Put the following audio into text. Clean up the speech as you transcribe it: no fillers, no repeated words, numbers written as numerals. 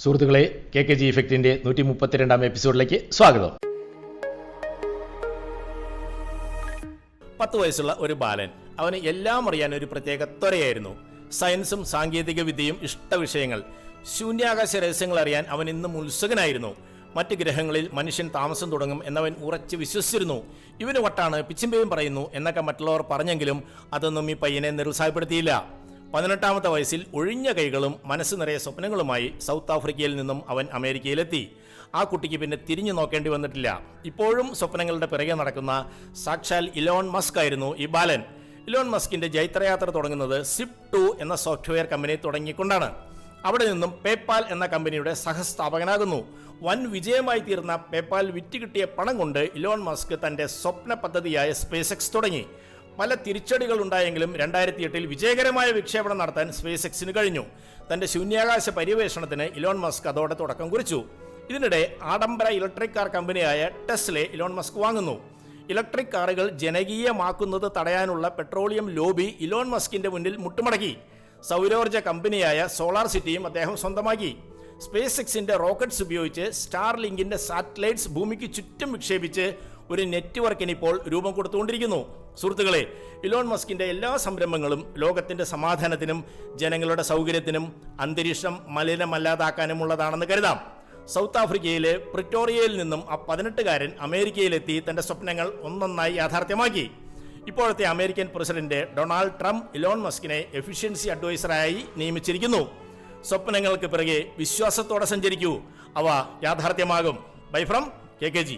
സുഹൃത്തുക്കളെ, KKG ഇഫക്റ്റിൻ്റെ 132 എപ്പിസോഡിലേക്ക് സ്വാഗതം. 10 വയസ്സുള്ള ഒരു ബാലൻ. അവന് എല്ലാം അറിയാൻ ഒരു പ്രത്യേക ത്വരയായിരുന്നു. സയൻസും സാങ്കേതിക വിദ്യയും ഇഷ്ടവിഷയങ്ങൾ. ശൂന്യാകാശ രഹസ്യങ്ങൾ അറിയാൻ അവൻ ഇന്നും ഉത്സുകനായിരുന്നു. മറ്റ് ഗ്രഹങ്ങളിൽ മനുഷ്യൻ താമസം തുടങ്ങും എന്നവൻ ഉറച്ചു വിശ്വസിച്ചിരുന്നു. ഇവന് വട്ടാണ്, പിച്ചിമ്പയും പറയുന്നു എന്നൊക്കെ മറ്റുള്ളവർ പറഞ്ഞെങ്കിലും അതൊന്നും ഈ പയ്യനെ നിരുത്സാഹപ്പെടുത്തിയില്ല. 18-ാമത്തെ വയസ്സിൽ ഒഴിഞ്ഞ കൈകളും മനസ്സ് നിറയെ സ്വപ്നങ്ങളുമായി സൗത്ത് ആഫ്രിക്കയിൽ നിന്നും അവൻ അമേരിക്കയിലെത്തി. ആ കുട്ടിക്ക് പിന്നെ തിരിഞ്ഞു നോക്കേണ്ടി വന്നിട്ടില്ല. ഇപ്പോഴും സ്വപ്നങ്ങളുടെ പിറകെ നടക്കുന്ന സാക്ഷാൽ ഇലോൺ മസ്ക് ആയിരുന്നു ഈ ബാലൻ. ഇലോൺ മസ്കിന്റെ ജൈത്രയാത്ര തുടങ്ങുന്നത് SIP2 എന്ന സോഫ്റ്റ്വെയർ കമ്പനി തുടങ്ങിക്കൊണ്ടാണ്. അവിടെ നിന്നും പേപ്പാൽ എന്ന കമ്പനിയുടെ സഹസ്ഥാപകനാകുന്നു. വൻ വിജയമായി തീർന്ന പേപ്പാൽ വിറ്റ് കിട്ടിയ പണം കൊണ്ട് ഇലോൺ മസ്ക് തന്റെ സ്വപ്ന പദ്ധതിയായ SpaceX തുടങ്ങി. പല തിരിച്ചടികൾ ഉണ്ടായെങ്കിലും 2008 വിജയകരമായ വിക്ഷേപണം നടത്താൻ SpaceXന് കഴിഞ്ഞു. തന്റെ ശൂന്യാകാശ പര്യവേഷണത്തിന് ഇലോൺ മസ്ക് അതോടെ തുടക്കം കുറിച്ചു. ഇതിനിടെ ആഡംബര ഇലക്ട്രിക് കാർ കമ്പനിയായ ടെസ്ല ഇലോൺ മസ്ക് വാങ്ങുന്നു. ഇലക്ട്രിക് കാറുകൾ ജനകീയമാക്കുന്നത് തടയാനുള്ള പെട്രോളിയം ലോബി ഇലോൺ മസ്കിന്റെ മുന്നിൽ മുട്ടുമടക്കി. സൗരോർജ്ജ കമ്പനിയായ സോളാർ സിറ്റിയും അദ്ദേഹം സ്വന്തമാക്കി. SpaceXന്റെ റോക്കറ്റ്സ് ഉപയോഗിച്ച് സ്റ്റാർലിങ്കിന്റെ സാറ്റലൈറ്റ്സ് ഭൂമിക്ക് ചുറ്റും വിക്ഷേപിച്ച് ഒരു നെറ്റ്വർക്കിന് ഇപ്പോൾ രൂപം കൊടുത്തുകൊണ്ടിരിക്കുന്നു. സുഹൃത്തുക്കളെ, ഇലോൺ മസ്കിന്റെ എല്ലാ സംരംഭങ്ങളും ലോകത്തിന്റെ സമാധാനത്തിനും ജനങ്ങളുടെ സൗകര്യത്തിനും അന്തരീക്ഷം മലിനമല്ലാതാക്കാനുമുള്ളതാണെന്ന് കരുതാം. സൗത്ത് ആഫ്രിക്കയിലെ പ്രിറ്റോറിയയിൽ നിന്നും ആ 18-കാരൻ അമേരിക്കയിലെത്തി തന്റെ സ്വപ്നങ്ങൾ ഒന്നൊന്നായി യാഥാർത്ഥ്യമാക്കി. ഇപ്പോഴത്തെ American president Donald Trump Elon മസ്കിനെ എഫിഷ്യൻസി അഡ്വൈസറായി നിയമിച്ചിരിക്കുന്നു. സ്വപ്നങ്ങൾക്ക് പിറകെ വിശ്വാസത്തോടെ സഞ്ചരിക്കൂ, അവ യാഥാർത്ഥ്യമാകും. Bye from KKG.